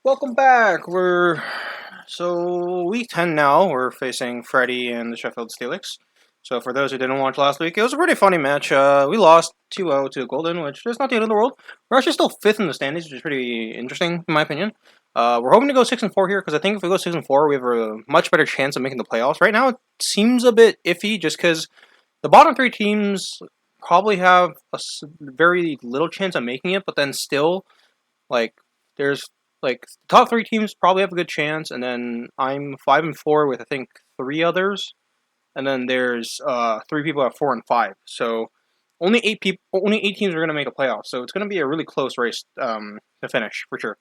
Welcome back. Week 10 now. We're facing Freddy and the Sheffield Steelix. So for those who didn't watch last week, it was a pretty funny match. We lost 2-0 to Golden, which is not the end of the world. We're actually still fifth in the standings, which is pretty interesting in my opinion. We're hoping to go 6-4 here because I think if we go 6-4, we have a much better chance of making the playoffs. Right now, it seems a bit iffy just because the bottom three teams probably have very little chance of making it, but then still, like, there's the top three teams probably have a good chance, and then I'm 5-4 with I think three others, and then there's three people at 4-5. So only eight teams are gonna make a playoff. So it's gonna be a really close race to finish for sure.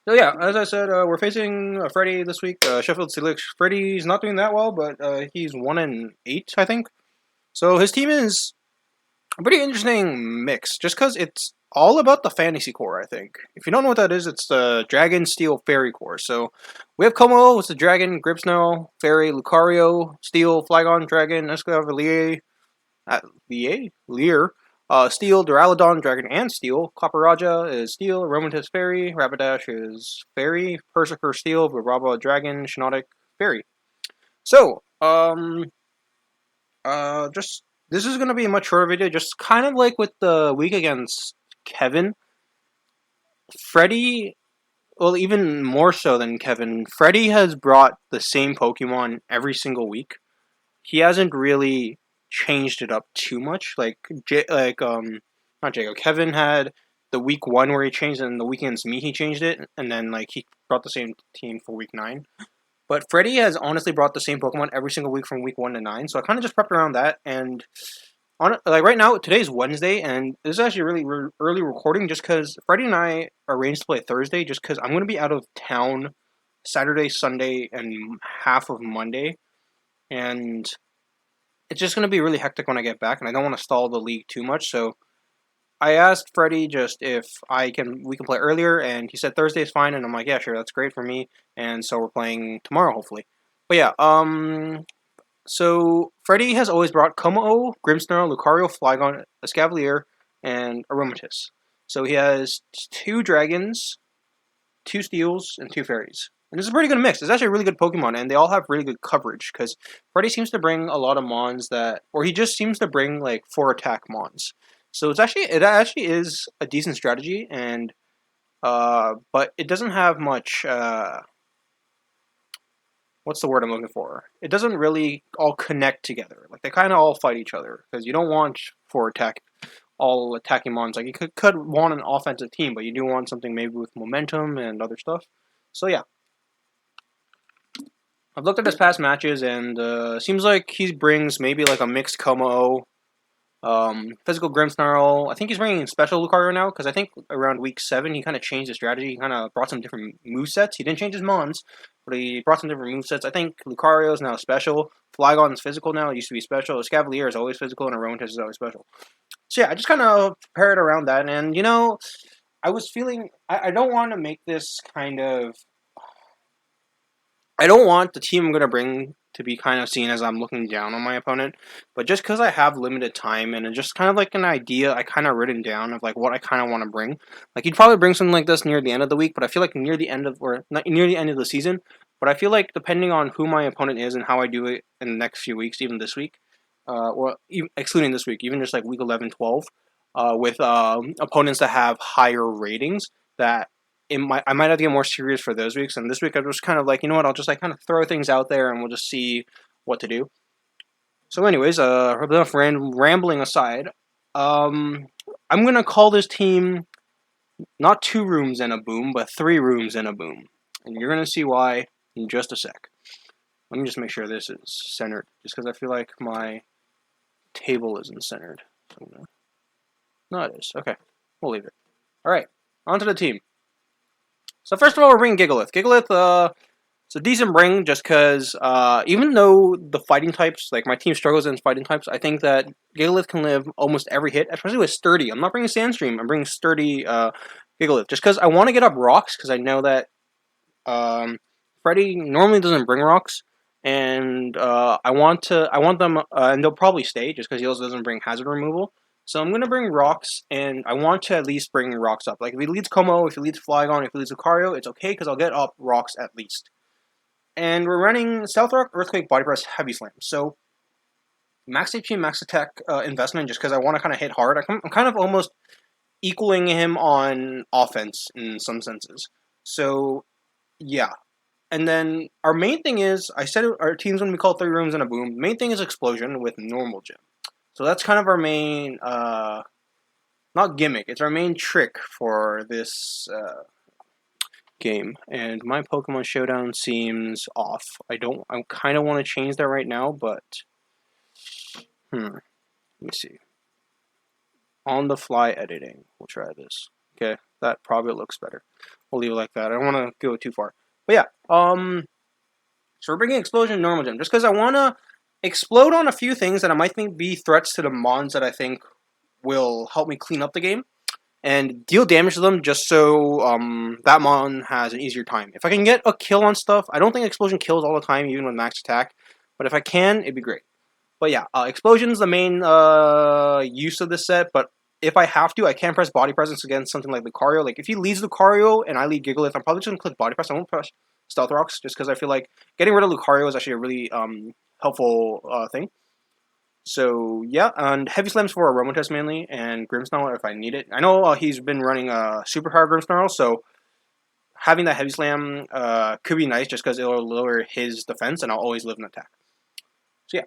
So yeah, as I said, we're facing Freddy this week. Sheffield Steelix. Freddy's not doing that well, but he's 1-8, I think. So his team is a pretty interesting mix, just because it's all about the fantasy core, I think. If you don't know what that is, it's the Dragon, Steel, Fairy core. So we have Como, it's the Dragon, Gripsnell, Fairy, Lucario, Steel, Flygon, Dragon, Escavalier, Lear, Steel, Duraludon, Dragon, and Steel. Copperajah is Steel, Romantis, Fairy, Rapidash is Fairy, Persifer, Steel, Vibrava, Dragon, Shiinotic, Fairy. So, just this is going to be a much shorter video, just kind of like with the week against Kevin. Freddy, well, even more so than Kevin, Freddy has brought the same Pokemon every single week. He hasn't really changed it up too much. Not Jacob. Kevin had the week 1 where he changed, and the week against me he changed it, and then he brought the same team for week 9. But Freddy has honestly brought the same Pokemon every single week from week 1 to 9, so I kind of just prepped around that. And right now, today's Wednesday, and this is actually really early recording, just because Freddy and I arranged to play Thursday, just because I'm going to be out of town Saturday, Sunday, and half of Monday, and it's just going to be really hectic when I get back, and I don't want to stall the league too much. So I asked Freddy just if we can play earlier, and he said Thursday is fine, and I'm like, yeah, sure, that's great for me. And so we're playing tomorrow, hopefully. But yeah, so Freddy has always brought Como, Grimmsnarl, Lucario, Flygon, Escavalier, and Aromatisse. So he has 2 dragons, 2 steels, and 2 fairies. And this is a pretty good mix. It's actually a really good Pokemon, and they all have really good coverage, because Freddy seems to bring a lot of Mons or he just seems to bring 4 attack Mons. So it actually is a decent strategy, and but it doesn't have much. What's the word I'm looking for? It doesn't really all connect together. They kind of all fight each other, because you don't want 4 all attacking Mons. You could want an offensive team, but you do want something maybe with momentum and other stuff. So yeah. I've looked at his past matches, and seems like he brings maybe a mixed Como, physical Grimmsnarl. I think he's bringing special Lucario now, because I think around week 7 he kind of changed his strategy. He kind of brought some different movesets. He didn't change his Mons, but he brought some different movesets. I think Lucario is now special. Flygon is physical now. It used to be special. Escavalier is always physical, and Aromatisse is always special. So yeah, I just kind of prepared around that, and I was feeling I don't want to make this kind of. I don't want the team I'm going to bring to be kind of seen as I'm looking down on my opponent, but just because I have limited time and just kind of an idea I kind of written down of what I kind of want to bring. You'd probably bring something like this near the end of the week, but I feel near the end of the season. But I feel depending on who my opponent is and how I do it in the next few weeks, even this week, or even, excluding this week, even just week 11, 12, with opponents that have higher ratings, that I might have to get more serious for those weeks, and this week I was kind of you know what, I'll just kind of throw things out there and we'll just see what to do. So anyways, enough rambling aside, I'm going to call this team not 2 rooms and a boom, but 3 rooms and a boom. And you're going to see why in just a sec. Let me just make sure this is centered, just because I feel like my table isn't centered. No, it is. Okay, we'll leave it. Alright, on to the team. So first of all, we're bringing Gigalith. Gigalith, it's a decent bring, just because even though the fighting types, my team struggles in fighting types, I think that Gigalith can live almost every hit, especially with Sturdy. I'm not bringing Sandstream, I'm bringing Sturdy Gigalith, just because I want to get up rocks, because I know that Freddy normally doesn't bring rocks, and I want them, and they'll probably stay, just because he also doesn't bring hazard removal. So I'm going to bring rocks, and I want to at least bring rocks up. Like, if he leads Como, if he leads Flygon, if he leads Lucario, it's okay, because I'll get up rocks at least. And we're running Stealth Rock, Earthquake, Body Press, Heavy Slam. So, max HP, max attack investment, just because I want to kind of hit hard. I'm kind of almost equaling him on offense in some senses. So, yeah. And then our main thing is, I said our team's going to be called 3 Rooms and a Boom. Main thing is Explosion with normal gym. So that's kind of our main, not gimmick, it's our main trick for this game. And my Pokemon Showdown seems off. I kind of want to change that right now, but, let me see. On the fly editing, we'll try this. Okay, that probably looks better. We'll leave it like that. I don't want to go too far. But yeah, so we're bringing Explosion normal gym, just because I want to explode on a few things that I might think be threats to the Mons that I think will help me clean up the game, and deal damage to them just so that Mon has an easier time. If I can get a kill on stuff, I don't think Explosion kills all the time, even with max attack, but if I can, it'd be great. But yeah, Explosion's the main use of this set, but if I have to, I can press Body Presence against something like Lucario. Like, if he leads Lucario and I lead Gigalith, I'm probably just going to click Body Press. I won't press Stealth Rocks, just because I feel like getting rid of Lucario is actually a really helpful thing. So, yeah, and Heavy Slams for Aromatisse mainly, and Grimmsnarl if I need it. I know he's been running a super power Grimmsnarl, so having that Heavy Slam could be nice, just because it'll lower his defense, and I'll always live an attack. So, yeah.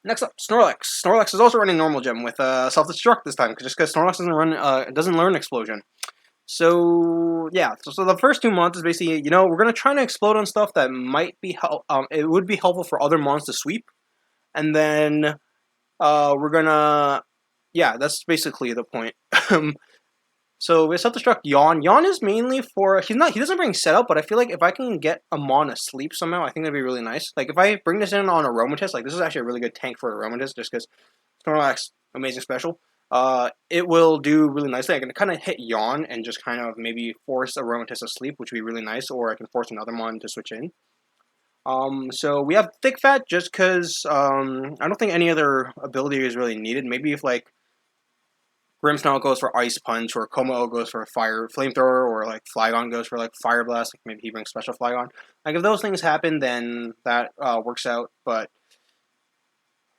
Next up, Snorlax. Snorlax is also running normal gem with self-destruct this time, just because Snorlax doesn't learn explosion. So yeah, so the first 2 months is basically, we're gonna try to explode on stuff that might be it would be helpful for other mons to sweep, and then we're gonna, yeah, that's basically the point. So with self-destruct Yawn. Yawn is mainly for, he doesn't bring setup, but I feel like if I can get a mon asleep somehow, I think that'd be really nice. Like, if I bring this in on Aromatisse, like, this is actually a really good tank for Aromatisse, just because Snorlax, amazing special. It will do really nicely. I can kind of hit Yawn and just kind of maybe force Aromatisse asleep, which would be really nice, or I can force another mon to switch in. So we have Thick Fat just because I don't think any other ability is really needed. Maybe if, like, Grimmsnarl goes for Ice Punch, or Como goes for Fire Flamethrower, or like Flygon goes for like Fire Blast. Like, maybe he brings Special Flygon. Like, if those things happen, then that works out. But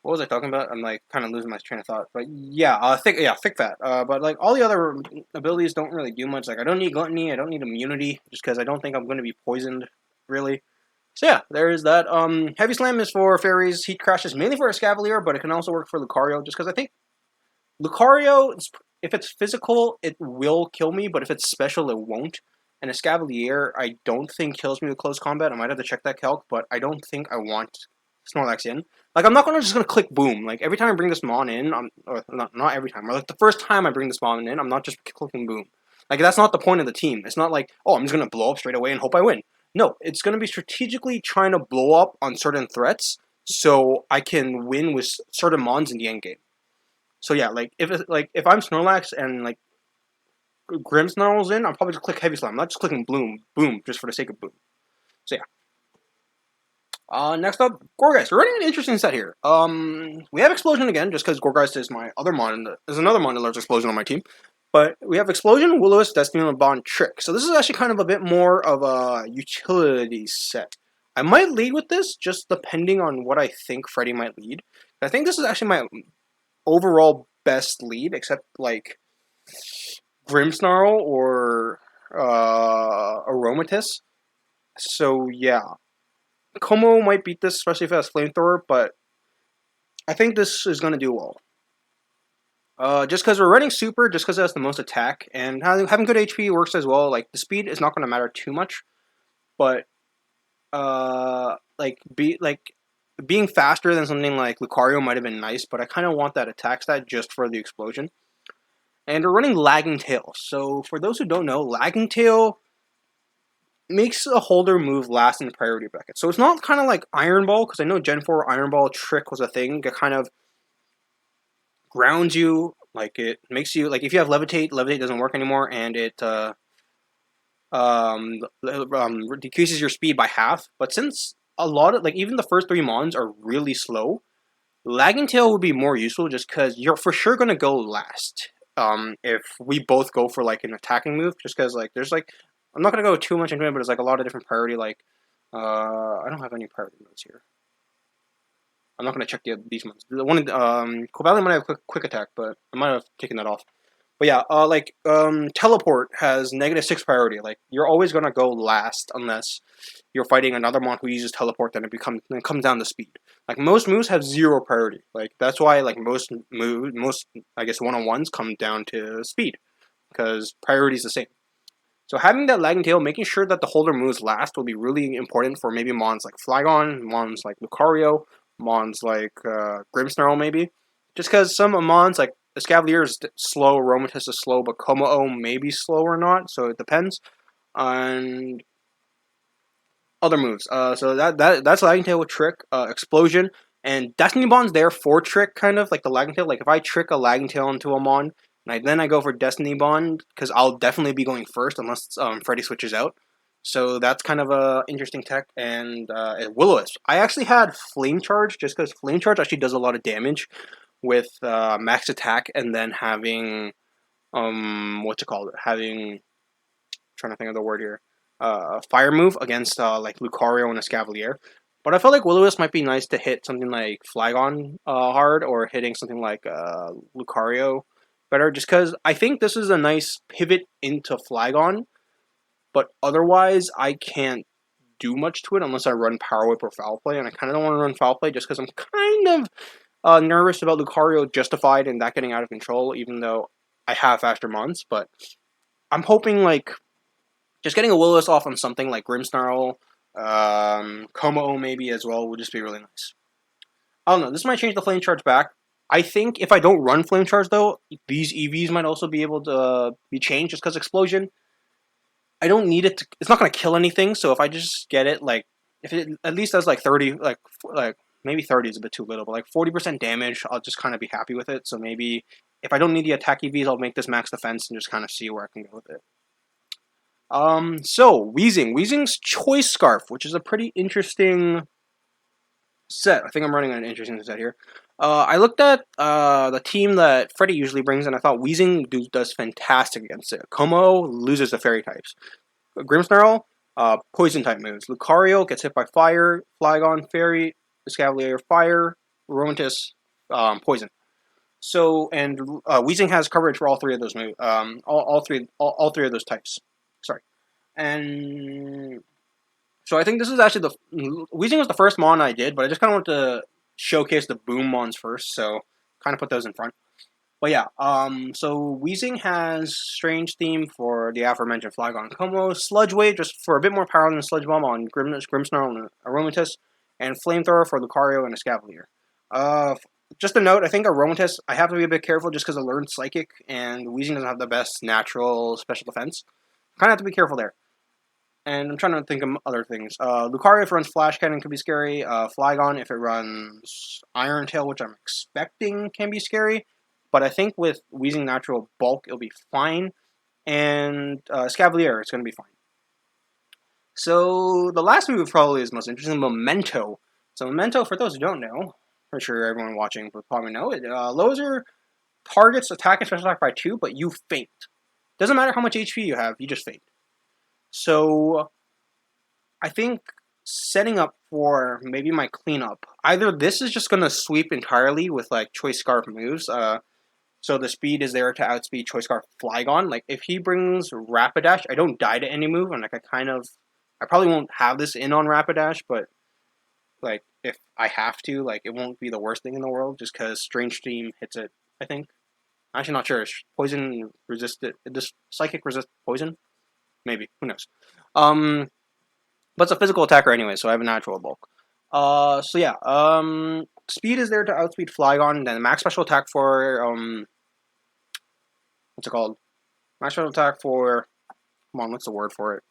what was I talking about? I'm like kind of losing my train of thought. But yeah, Thick Fat. But like, all the other abilities don't really do much. Like, I don't need Gluttony, I don't need Immunity, just because I don't think I'm going to be poisoned really. So yeah, there is that. Heavy Slam is for Fairies. Heat Crash is mainly for Escavalier, but it can also work for Lucario, just because I think Lucario, if it's physical, it will kill me, but if it's special, it won't. And Escavalier, I don't think kills me with close combat. I might have to check that calc, but I don't think I want Snorlax in. Like, I'm not just gonna click Boom. Like, every time I bring this Mon in, or not every time, or like the first time I bring this Mon in, I'm not just clicking Boom. Like, that's not the point of the team. It's not like, oh, I'm just gonna blow up straight away and hope I win. No, it's gonna be strategically trying to blow up on certain threats, so I can win with certain Mons in the end game. So yeah, like, if I'm Snorlax and like Grimmsnarl's in, I'm probably just click Heavy Slam. I'm not just clicking Boom just for the sake of Boom. So yeah. Next up, Gourgeist. We're running an interesting set here. We have Explosion again, just because Gourgeist is my other mon. There's another mon that learns Explosion on my team. But we have Explosion, Will-O-Wisp, Destiny, and Bond Trick. So this is actually kind of a bit more of a utility set. I might lead with this, just depending on what I think Freddy might lead. I think this is actually my overall best lead, except like Grimmsnarl or Aromatisse. So yeah, Como might beat this, especially if it has Flamethrower, but I think this is going to do well. Just because we're running Super, just because it has the most attack, and having good HP works as well. Like, the speed is not going to matter too much, but being faster than something like Lucario might have been nice, but I kind of want that attack stat just for the explosion. And we're running Lagging Tail. So for those who don't know, Lagging Tail makes a holder move last in the priority bracket. So it's not kind of like Iron Ball, because I know Gen 4 Iron Ball Trick was a thing. It kind of grounds you. Like, it makes you, like, if you have Levitate doesn't work anymore, and it decreases your speed by half. But since a lot of, like, even the first 3 mons are really slow, Lagging Tail would be more useful just because you're for sure gonna go last. If we both go for like an attacking move, just because like there's like I'm not gonna go too much into it, but there's like a lot of different priority. Like I don't have any priority moves here. I'm not gonna check these ones. The one Cobalion might have quick attack, but I might have taken that off. But yeah, teleport has -6 priority. Like you're always gonna go last unless you're fighting another mon who uses teleport. Then it comes down to speed. Like most moves have 0 priority. Like that's why like most I guess one-on-ones come down to speed because priority is the same. So having that lagging tail, making sure that the holder moves last will be really important for maybe mons like Flygon, mons like Lucario, mons like Grimmsnarl maybe. Just because some mons like Escavalier is slow, Aromatisse is slow, but Como-O may be slow or not, so it depends. And other moves. So that's lagging tail with trick, explosion, and Destiny Bond's there for trick, kind of like the lagging tail. Like if I trick a lagging tail into a mon, and then I go for Destiny Bond because I'll definitely be going first unless Freddy switches out. So that's kind of a interesting tech. And Will-O-Wisp. I actually had Flame Charge just because Flame Charge actually does a lot of damage with max attack, and then having what's it called? Having trying to think of the word here. Fire move against like Lucario and Escavalier. But I feel like Will-O-Wisp might be nice to hit something like Flygon hard, or hitting something like Lucario better, just because I think this is a nice pivot into Flygon, but otherwise I can't do much to it unless I run Power Whip or Foul Play, and I kind of don't want to run Foul Play just because I'm kind of nervous about Lucario Justified and that getting out of control, even though I have faster mons, but I'm hoping like just getting a Will-O-Wisp off on something like Grimmsnarl, Como-O maybe as well would just be really nice. I don't know, this might change the Flame Charge back. I think if I don't run Flame Charge though, these EVs might also be able to be changed just because Explosion, I don't need it to, it's not going to kill anything, so if I just get it, like, if it at least does like 30, like maybe 30 is a bit too little, but like 40% damage, I'll just kind of be happy with it, so maybe if I don't need the attack EVs, I'll make this max defense and just kind of see where I can go with it. So Weezing's Choice Scarf, which is a pretty interesting set. I think I'm running an interesting set here. I looked at the team that Freddy usually brings, and I thought Weezing does fantastic against it. Como loses the fairy types. Grimmsnarl, poison type moves. Lucario gets hit by fire. Flygon, fairy. Escavalier, fire. Aromatisse, poison. So, and Weezing has coverage for all three of those moves. All three of those types. Sorry. And so I think this is actually Weezing was the first mon I did, but I just kind of wanted to showcase the boom mons first, so kind of put those in front. But yeah, so Weezing has Strange Theme for the aforementioned Flygon Como, Sludge Wave just for a bit more power than Sludge Bomb on Grimmsnarl and Aromatisse, and Flamethrower for Lucario and Escavalier. Just a note, I think Aromatisse, I have to be a bit careful just because I learned Psychic, and Weezing doesn't have the best natural special defense. Kind of have to be careful there. And I'm trying to think of other things. Lucario, if it runs Flash Cannon, could be scary. Flygon, if it runs Iron Tail, which I'm expecting can be scary. But I think with Weezing Natural Bulk, it'll be fine. And Escavalier, it's going to be fine. So the last move probably is most interesting, Memento. So Memento, for those who don't know, I'm sure everyone watching would probably know it. Lowers your target's attack and special attack by 2, but you faint. Doesn't matter how much HP you have, you just faint. So I think setting up for maybe my cleanup, either this is just going to sweep entirely with like Choice Scarf moves, so the speed is there to outspeed Choice Scarf Flygon. Like if he brings Rapidash, I don't die to any move, and like I probably won't have this in on Rapidash, but like if I have to, like it won't be the worst thing in the world just because Strange Theme hits it, I think. I'm actually not sure. Poison resisted, does Psychic resist poison? Maybe. Who knows? But it's a physical attacker anyway, so I have a natural bulk. So yeah, speed is there to outspeed Flygon, then max special attack for, what's it called? Max special attack for, come on, what's the word for it?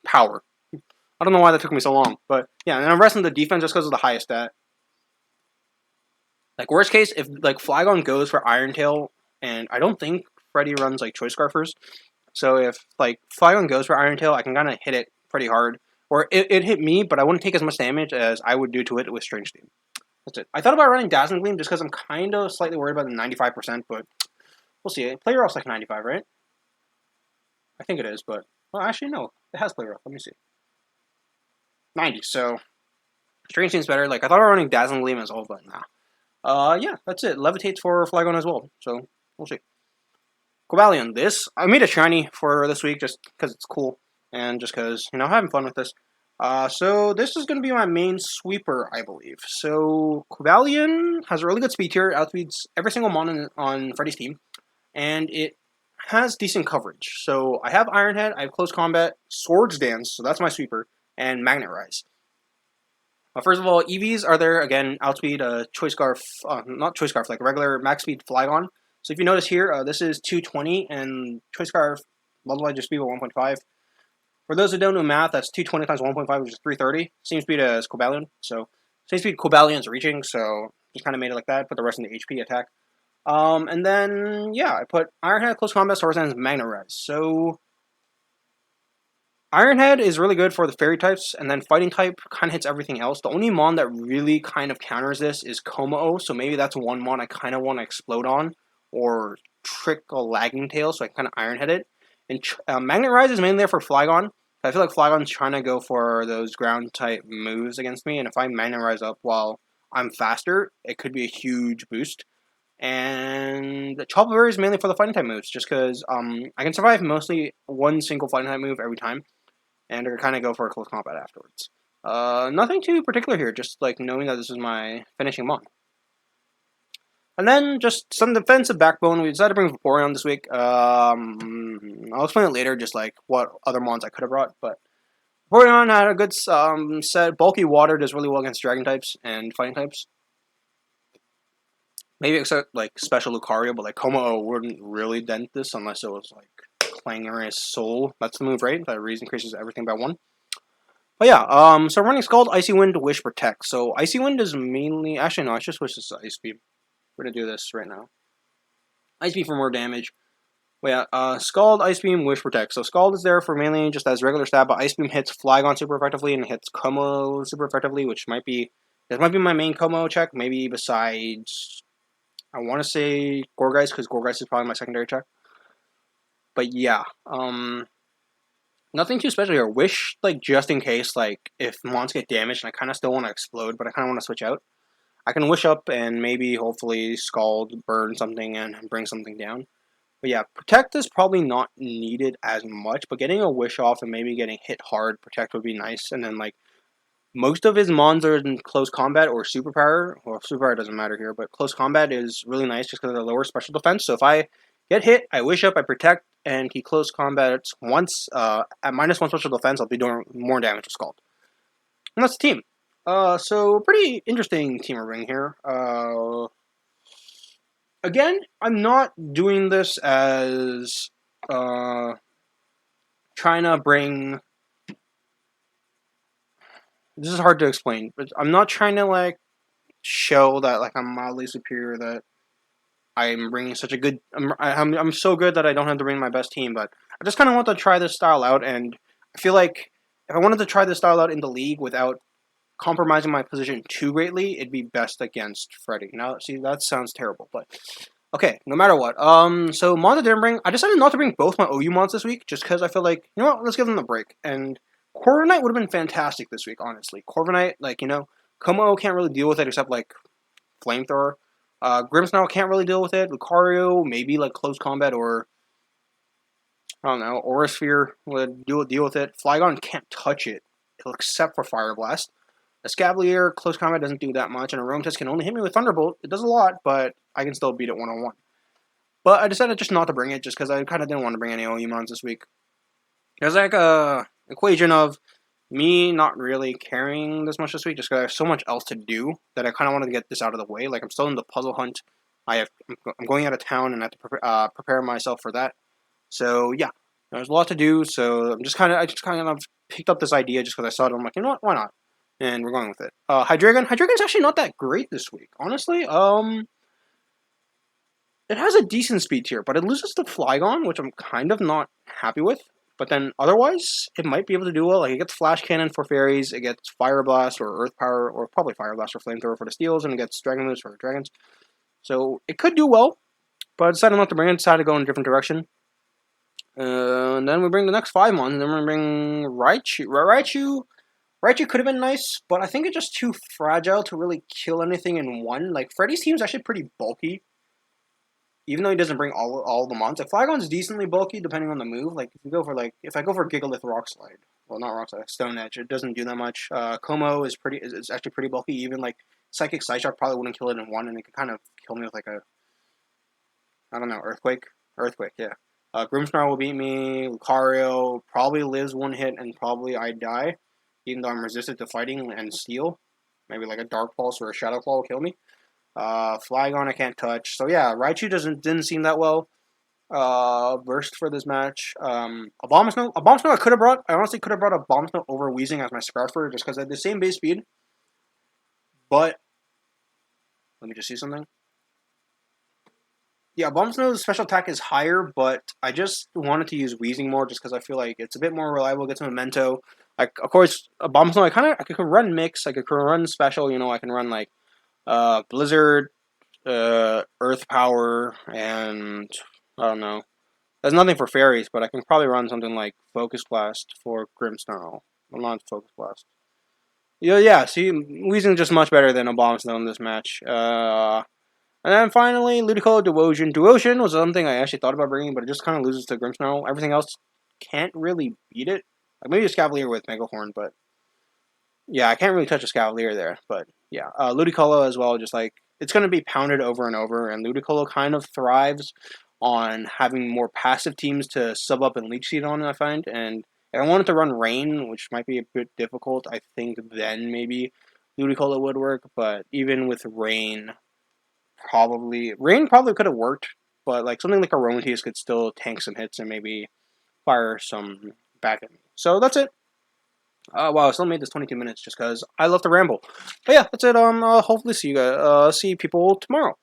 Power. I don't know why that took me so long, but yeah, and I'm resting the defense just because of the highest stat. Like, worst case, if, like, Flygon goes for Iron Tail, and I don't think Freddy runs, like, Choice Scarfers, so if, like, Flygon goes for Iron Tail, I can kind of hit it pretty hard. Or it hit me, but I wouldn't take as much damage as I would do to it with Strange Theme. That's it. I thought about running Dazzling Gleam just because I'm kind of slightly worried about the 95%, but we'll see. Player Off's like 95, right? I think it is, but well, actually no, it has Player Off. Let me see. 90. So Strange seems better. Like I thought about running Dazzling Gleam as well, but nah. Yeah, that's it. Levitates for Flygon as well. So we'll see. Cobalion. This I made a shiny for this week just because it's cool and just because having fun with this. So this is going to be my main sweeper, I believe. So Cobalion has a really good speed tier, outspeeds every single mon on Freddy's team, and it has decent coverage. So I have Iron Head, I have Close Combat, Swords Dance, so that's my sweeper, and Magnet Rise. First of all, EVs are there, again, outspeed Choice Scarf, not Choice Scarf, like a regular max speed Flygon. So if you notice here, this is 220, and Choice Scarf multiplied your speed by 1.5. For those who don't know math, that's 220 times 1.5, which is 330. Same speed as Cobalion, so same speed Cobalion's reaching, so just kind of made it like that, put the rest in the HP attack. And then, yeah, I put Iron Head, Close Combat, Swords Dance, Magnet Rise. So Iron Head is really good for the fairy types, and then fighting type kind of hits everything else. The only mon that really kind of counters this is Komao, so maybe that's one mon I kind of want to explode on, or trick a Lagging Tail, so I can kind of Iron Head it. And Magnet Rise is mainly there for Flygon. I feel like Flygon's trying to go for those ground type moves against me, and if I Magnet Rise up while I'm faster, it could be a huge boost. And the Chople Berry is mainly for the fighting type moves, just because I can survive mostly one single fighting type move every time, and I can kind of go for a close combat afterwards. Nothing too particular here, just like knowing that this is my finishing mon. And then just some defensive backbone. We decided to bring Vaporeon this week. I'll explain it later, just like what other mons I could have brought. But Vaporeon had a good set. Bulky Water does really well against Dragon types and fighting types. Maybe except like Special Lucario, but like Komao wouldn't really dent this unless it was like Clangorous Soul. That's the move, right? That reason increases everything by 1. But yeah, so running Scald, Icy Wind, Wish, Protect. So Icy Wind is mainly... Actually, no, I just switch this to Ice Beam. We're going to do this right now. Ice Beam for more damage. But yeah, Scald, Ice Beam, Wish, Protect. So Scald is there for mainly just as regular stab, but Ice Beam hits Flygon super effectively and hits Komao super effectively, which might be... This might be my main Komao check, maybe besides... I want to say Gorgeist, because Gorgeist is probably my secondary check. But yeah, nothing too special here. Wish, like, just in case, like, if mons get damaged and I kind of still want to explode, but I kind of want to switch out. I can Wish up and maybe, hopefully, Scald, burn something, and bring something down. But yeah, Protect is probably not needed as much, but getting a Wish off and maybe getting hit hard, Protect would be nice. And then, like, most of his mons are in close combat or superpower. Well, superpower doesn't matter here, but close combat is really nice just because of the lower special defense. So if I get hit, I Wish up, I Protect, and he close combats once at -1 special defense, I'll be doing more damage with Scald. And that's the team. So pretty interesting team we're bringing here. Again, I'm not doing this as trying to bring... This is hard to explain, but I'm not trying to like show that like I'm mildly superior, that I'm bringing such a good... I'm so good that I don't have to bring my best team, but I just kind of want to try this style out, and I feel like if I wanted to try this style out in the league without compromising my position too greatly, it'd be best against Freddy. Now, see, that sounds terrible, but okay, no matter what. So mons I didn't bring, I decided not to bring both my OU mons this week, just because I feel like, you know what, let's give them a break. And Corviknight would have been fantastic this week, honestly. Corviknight, like, Komao can't really deal with it except, like, Flamethrower. Grimmsnarl can't really deal with it. Lucario, maybe, like, Close Combat or, I don't know, Aurasphere would deal with it. Flygon can't touch it, except for Fire Blast. Escavalier, Close Combat doesn't do that much, and Aromatisse can only hit me with Thunderbolt. It does a lot, but I can still beat it one-on-one. But I decided just not to bring it, just because I kind of didn't want to bring any OU mons this week. There's like a equation of me not really caring this much this week, just because I have so much else to do that I kind of wanted to get this out of the way. Like, I'm still in the puzzle hunt. I'm going out of town, and I have to prepare myself for that. So yeah, there's a lot to do. So I just kind of picked up this idea just because I saw it. I'm like, you know what? Why not? And we're going with it. Hydreigon's actually not that great this week, honestly. It has a decent speed tier, but it loses to Flygon, which I'm kind of not happy with. But then otherwise, it might be able to do well. Like it gets Flash Cannon for fairies, it gets Fire Blast or Earth Power, or probably Fire Blast or Flamethrower for the steals, and it gets Dragon Moves for dragons. So it could do well, but I decided not to bring it. Decided to go in a different direction. And then we bring the next 5 months, and then we bring Raichu. Raichu could have been nice, but I think it's just too fragile to really kill anything in one. Like Freddy's team's actually pretty bulky, even though he doesn't bring all the mons. Like Flygon's decently bulky depending on the move. Like if I go for Gigalith Rock Slide, well not Rock Slide, Stone Edge, it doesn't do that much. Como is actually pretty bulky. Even like Psychic Psyshock probably wouldn't kill it in one, and it could kind of kill me with like a, I don't know, Earthquake, yeah. Grimmsnarl will beat me. Lucario probably lives one hit, and probably I die, even though I'm resistant to fighting and steel. Maybe like a Dark Pulse or a Shadow Claw will kill me. Flygon I can't touch. So yeah, Raichu didn't seem that well versed for this match. Abomasnow I could have brought. I honestly could have brought a Abomasnow over Weezing as my Scrapper just because they had the same base speed. But let me just see something. Yeah, Abomasnow's special attack is higher, but I just wanted to use Weezing more just because I feel like it's a bit more reliable, gets Memento. Like, of course, Abomasnow, I could run Mix, I could run Special, I can run, like, Blizzard, Earth Power, and, I don't know. There's nothing for Fairies, but I can probably run something like Focus Blast for Grimmsnarl. Well, not Focus Blast. Yeah, see, Weezing's just much better than Abomasnow in this match. And then finally, Ludicolo Duosion. Duosion was something I actually thought about bringing, but it just kind of loses to Grimmsnarl. Everything else can't really beat it. Like maybe a Scavalier with Megahorn, but yeah, I can't really touch a Scavalier there. But yeah, Ludicolo as well, just like it's going to be pounded over and over, and Ludicolo kind of thrives on having more passive teams to sub up and Leech Seed on, I find. And if I wanted to run Rain, which might be a bit difficult, I think then maybe Ludicolo would work. But even with Rain, Rain probably could have worked, but like something like Aromatisse could still tank some hits and maybe fire some back at me. So that's it. Wow, I still made this 22 minutes just because I love to ramble. But yeah, that's it. Hopefully see you guys, see people tomorrow.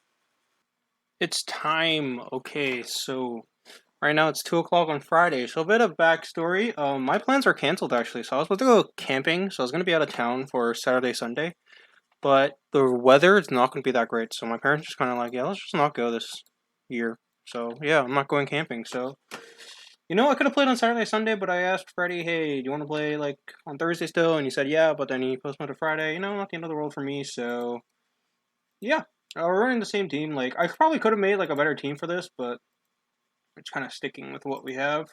It's time. Okay, so right now it's 2 o'clock on Friday. So a bit of backstory. My plans are canceled actually. So I was supposed to go camping. So I was gonna be out of town for Saturday, Sunday. But the weather is not going to be that great, so my parents just kind of like, yeah, let's just not go this year. So, yeah, I'm not going camping, so... I could have played on Saturday, Sunday, but I asked Freddie, hey, do you want to play, like, on Thursday still? And he said, yeah, but then he postponed to Friday. Not the end of the world for me, so... Yeah, we're running the same team. Like, I probably could have made, like, a better team for this, but... It's kind of sticking with what we have.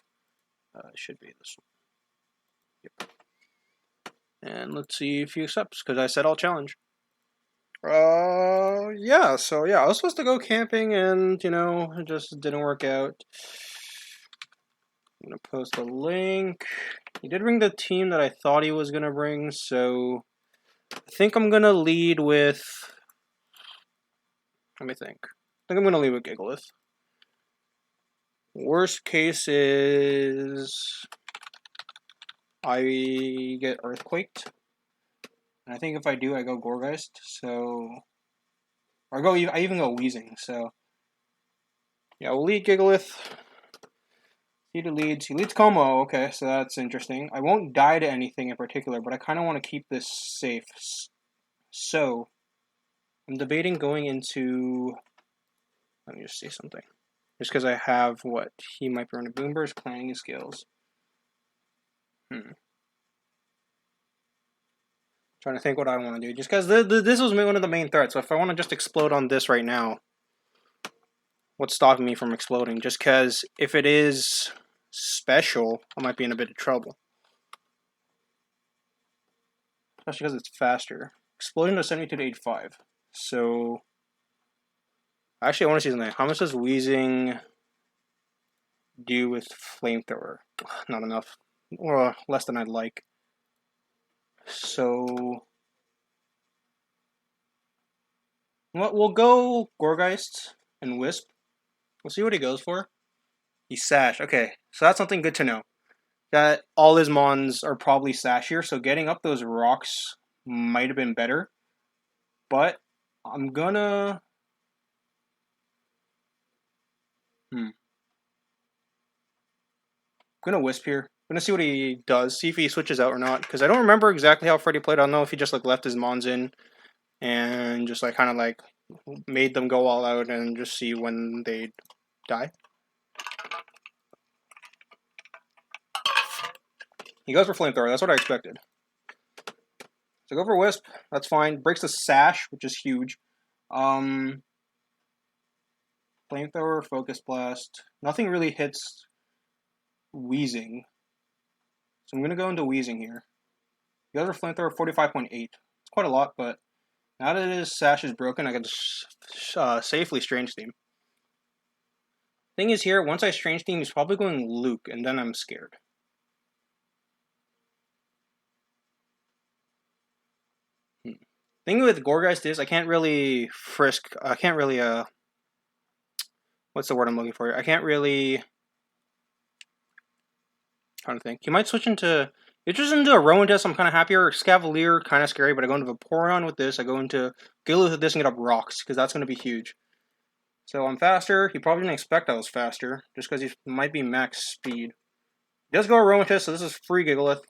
It should be this one. Yep. And let's see if he accepts, because I said I'll challenge. Yeah, so yeah, I was supposed to go camping and, it just didn't work out. I'm gonna post a link. He did bring the team that I thought he was gonna bring, so I think I'm gonna lead with, let me think. I think I'm gonna lead with Gigalith. Worst case is I get Earthquaked. And I think if I do, I go Gorgeist, so... Or I even go Weezing, so... Yeah, we'll lead Gigalith. He leads Como, okay, so that's interesting. I won't die to anything in particular, but I kind of want to keep this safe. So, I'm debating going into... Let me just say something. Just because I have what? He might burn a Boomburst, Clanging Skills. Trying to think what I want to do. Just because this was one of the main threats, so if I want to just explode on this right now, what's stopping me from exploding? Just because if it is special, I might be in a bit of trouble. Especially because it's faster. Explosion to 72 to 85. So, actually, I want to see something. How much does Weezing do with Flamethrower? Not enough. Or less than I'd like. So, we'll go Gorgeist and Wisp. We'll see what he goes for. He's Sash. Okay, so that's something good to know. That all his mons are probably Sashier, so getting up those rocks might have been better. But I'm gonna... I'm gonna Wisp here. gonna see what he does, see if he switches out or not, because I don't remember exactly how Freddy played. I don't know if he just like left his mons in and just like kind of like made them go all out and just see when they die. He goes for flamethrower. That's what I expected. So go for wisp. That's fine. Breaks the sash, which is huge. Flamethrower, focus blast. Nothing really hits wheezing. So I'm gonna go into wheezing here. He goes for flamethrower 45.8. It's quite a lot, but now that his sash is broken, I can safely strange steam. Thing is here, once I strange steam, he's probably going Luke, and then I'm scared. Thing with Gorgeist is I can't really frisk. I can't really what's the word I'm looking for? I can't really. Trying to think. He might switch into. If just into a Rowan test, I'm kind of happier. Scavalier, kind of scary, but I go into Vaporeon with this. I go into Gilith with this and get up rocks because that's going to be huge. So I'm faster. He probably didn't expect I was faster, just because he might be max speed. He does go Aromatisse, so this is free Gigalith.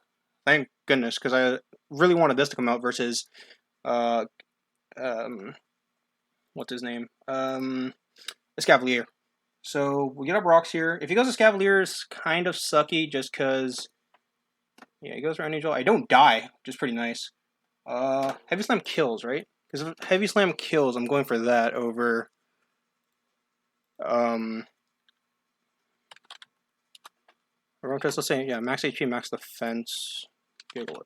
Thank goodness, because I really wanted this to come out versus, what's his name? Escavalier. So we get up rocks here. If he goes Escavalier, it's kind of sucky, just because, yeah, he goes around Angel. I don't die, which is pretty nice. Heavy Slam kills, right? Because if Heavy Slam kills, I'm going for that over, Aromatisse, let's say, yeah, max HP, max defense, Gigalith.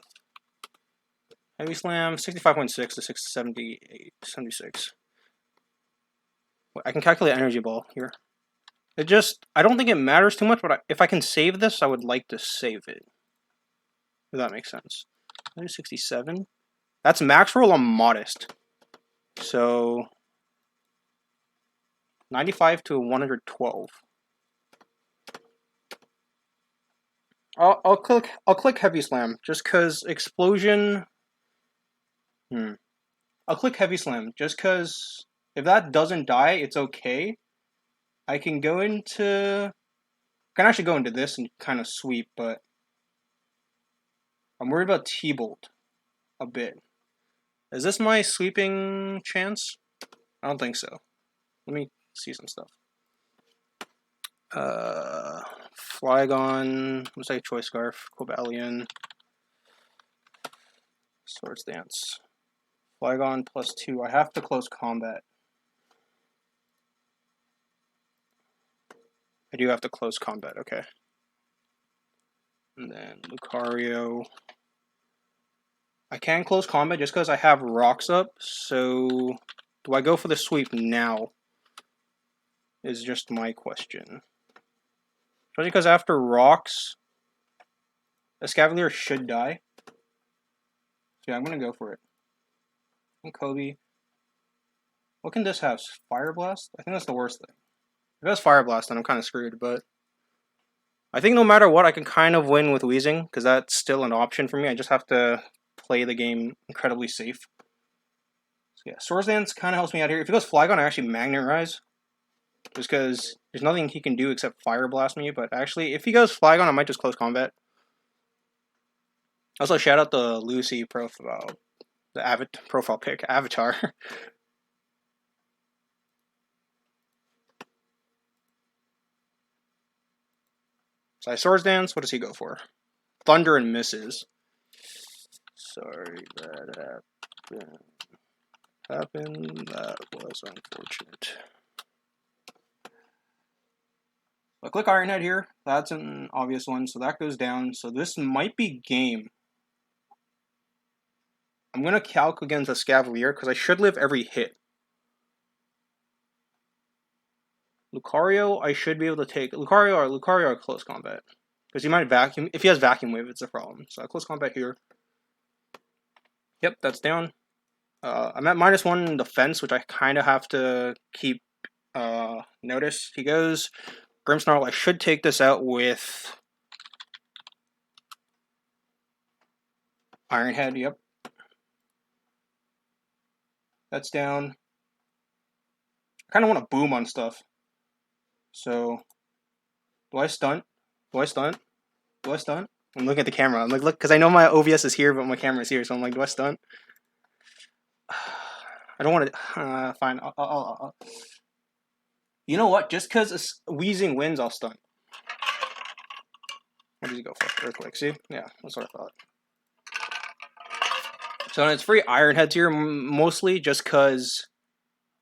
Heavy Slam, 65.6 to 678, 76. I can calculate Energy Ball here. It just, I don't think it matters too much, but if I can save this, I would like to save it. If that makes sense. 67. That's max roll on Modest. So, 95 to 112. I'll click Heavy Slam, just because Explosion... I'll click Heavy Slam, just because if that doesn't die, it's okay. I can go into... I can actually go into this and kind of sweep, but I'm worried about T-Bolt a bit. Is this my sweeping chance? I don't think so. Let me see some stuff. Flygon, looks like Choice Scarf, Cobalion, Swords Dance. Flygon +2. I have to close combat. I do have to close combat, okay. And then Lucario. I can close combat just because I have rocks up, so do I go for the sweep now? Is just my question. Especially because after rocks, Escavalier should die. So yeah, I'm going to go for it. And Kobe. What can this have? Fire Blast? I think that's the worst thing. If it has Fire Blast, then I'm kind of screwed, but I think no matter what, I can kind of win with Weezing, because that's still an option for me. I just have to play the game incredibly safe. So yeah, Swords Dance kind of helps me out here. If he goes Flygon, I actually Magnet Rise. Just because there's nothing he can do except Fire Blast me, but actually, if he goes Flygon, I might just close combat. Also, shout out the Lucy profile, the profile pic, Avatar. So I Swords Dance, what does he go for? Thunder and misses. Sorry that happened. That was unfortunate. I click Iron Head here. That's an obvious one, so that goes down. So this might be game. I'm going to calc against a Scavalier because I should live every hit. Lucario, I should be able to take... Lucario or close combat. Because he might vacuum... If he has Vacuum Wave, it's a problem. So I close combat here. Yep, that's down. I'm at -1 in defense, which I kind of have to keep notice. He goes Grimmsnarl. I should take this out with Iron Head, yep. That's down. I kind of want to boom on stuff. So, do I stunt? Do I stunt? Do I stun? I'm looking at the camera. I'm like, look, because I know my OBS is here, but my camera is here, so I'm like, do I stun? I don't want to. Fine. I'll. You know what? Just because Wheezing wins, I'll stun. What does he go for? Earthquake. See? Yeah, that's what I thought. So it's free Iron Heads here, mostly just because.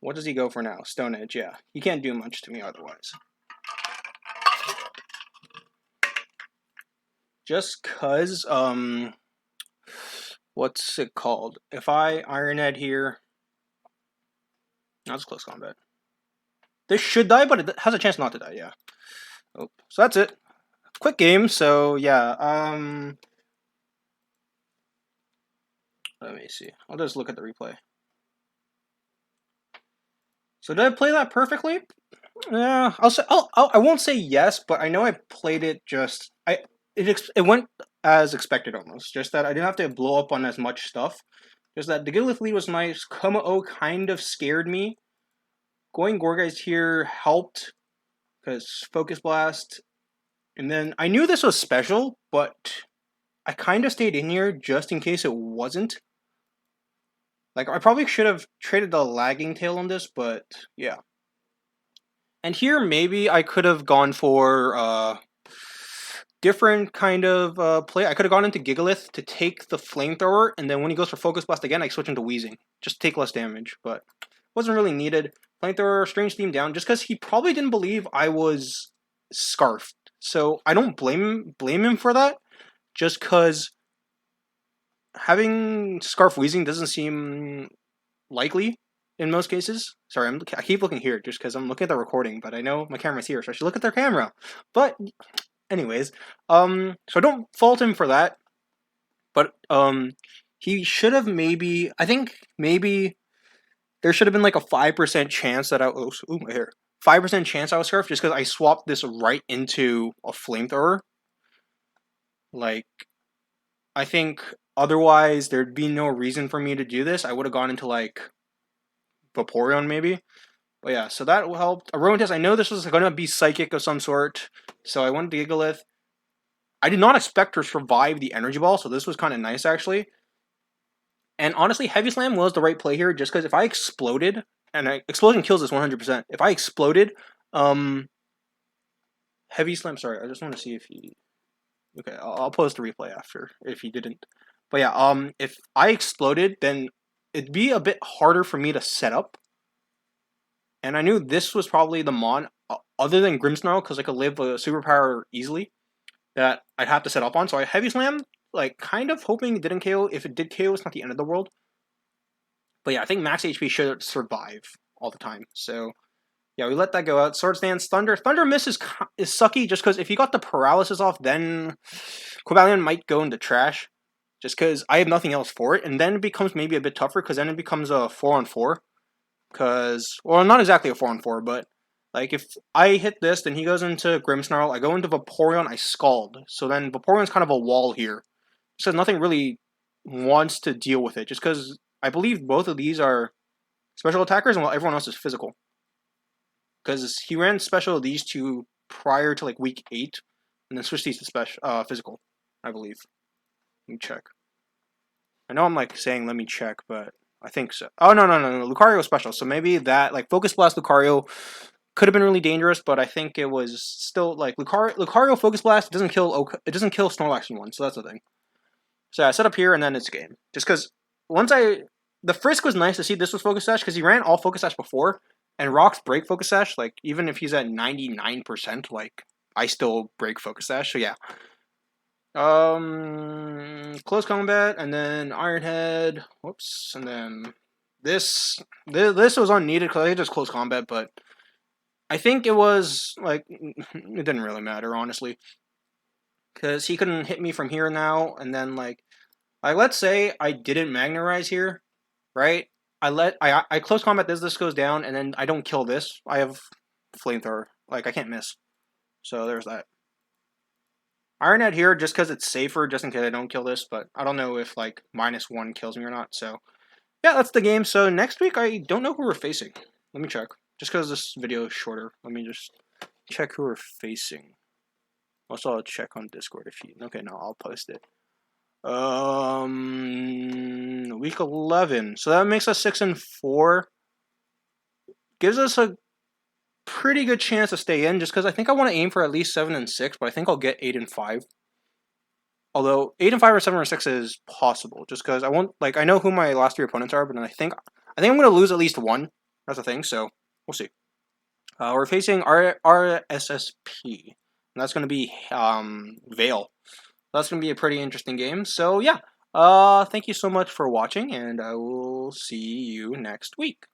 What does he go for now? Stone Edge. Yeah, he can't do much to me otherwise. Just cause what's it called? If I Iron Head here, that's close combat. This should die, but it has a chance not to die. Yeah. Oh, so that's it. Quick game. So yeah. Let me see. I'll just look at the replay. So did I play that perfectly? Yeah. I'll say. I won't say yes, but I know I played it just. It went as expected almost. Just that I didn't have to blow up on as much stuff. Just that the Gilith lead was nice. Como kind of scared me. Going Gorgeist here helped because Focus Blast. And then I knew this was special, but I kind of stayed in here just in case it wasn't. Like, I probably should have traded the Lagging Tail on this, but yeah. And here, maybe I could have gone for different kind of play. I could have gone into Gigalith to take the Flamethrower, and then when he goes for Focus Blast again, I switch into Wheezing. Just take less damage, but wasn't really needed. Flamethrower, Strange Steam down, just because he probably didn't believe I was Scarfed. So I don't blame him for that, just because having Scarf Wheezing doesn't seem likely in most cases. Sorry, I keep looking here just because I'm looking at the recording, but I know my camera's here, so I should look at their camera. But anyways, so don't fault him for that. But he should have maybe. I think maybe there should have been like a 5% chance that my hair. 5% chance I was Scarf just because I swapped this right into a Flamethrower. Like, I think otherwise there'd be no reason for me to do this. I would have gone into like Vaporeon maybe. But yeah, so that helped. Aromatisse, I know this was going to be Psychic of some sort, so I went to Gigalith. I did not expect her to survive the Energy Ball, so this was kind of nice actually. And honestly, Heavy Slam was the right play here, just because if I exploded, and Explosion kills this 100%. If I exploded, Heavy Slam, sorry, I just want to see if he... Okay, I'll post a replay after, if he didn't. But yeah, if I exploded, then it'd be a bit harder for me to set up. And I knew this was probably the Mon, other than Grimmsnarl, because I could live a superpower easily, that I'd have to set up on. So I Heavy Slam, like, kind of hoping it didn't KO. If it did KO, it's not the end of the world. But yeah, I think max HP should survive all the time. So yeah, we let that go out. Swords Dance, Thunder. Thunder Miss is sucky just because if you got the paralysis off, then Quivalion might go into trash. Just because I have nothing else for it. And then it becomes maybe a bit tougher because then it becomes a 4-on-4. Because, well, not exactly a 4-on-4, but like if I hit this, then he goes into Grimmsnarl. I go into Vaporeon, I Scald. So then Vaporeon's kind of a wall here. So nothing really wants to deal with it. Just because I believe both of these are special attackers and everyone else is physical. Because he ran special these two prior to like week 8, and then switched these to physical, I believe. Let me check. I know I'm like saying let me check, but I think so. Oh no, Lucario special. So maybe that like Focus Blast Lucario could have been really dangerous, but I think it was still like Lucario Focus Blast doesn't kill Snorlax in one, so that's the thing. So I set up here and then it's game. Just because the Frisk was nice to see this was Focus Sash because he ran all Focus Sash before. And rocks break Focus Sash, like, even if he's at 99%, like, I still break Focus Sash, so yeah. Close combat, and then Iron Head, whoops, and then this was unneeded because I just close combat, but I think it was, like, it didn't really matter, honestly. Because he couldn't hit me from here now, and then, like, let's say I didn't Magnarize here, right? I close combat this goes down, and then I don't kill this. I have Flamethrower. Like, I can't miss. So there's that. Iron Head here just because it's safer, just in case I don't kill this, but I don't know if, like, -1 kills me or not, so... Yeah, that's the game. So next week, I don't know who we're facing. Let me check. Just because this video is shorter, let me just check who we're facing. Also, I'll check on Discord if you. Okay, no, I'll post it. Week 11. So that makes us 6-4. Gives us a pretty good chance to stay in, just because I think I want to aim for at least 7-6, but I think I'll get 8-5. Although 8-5 or 7-6 is possible, just because I want, like, I know who my last 3 opponents are, but I think I'm gonna lose at least one. That's the thing. So we'll see. We're facing RSSP, and that's gonna be Vale. That's gonna be a pretty interesting game. So yeah. Thank you so much for watching, and I will see you next week.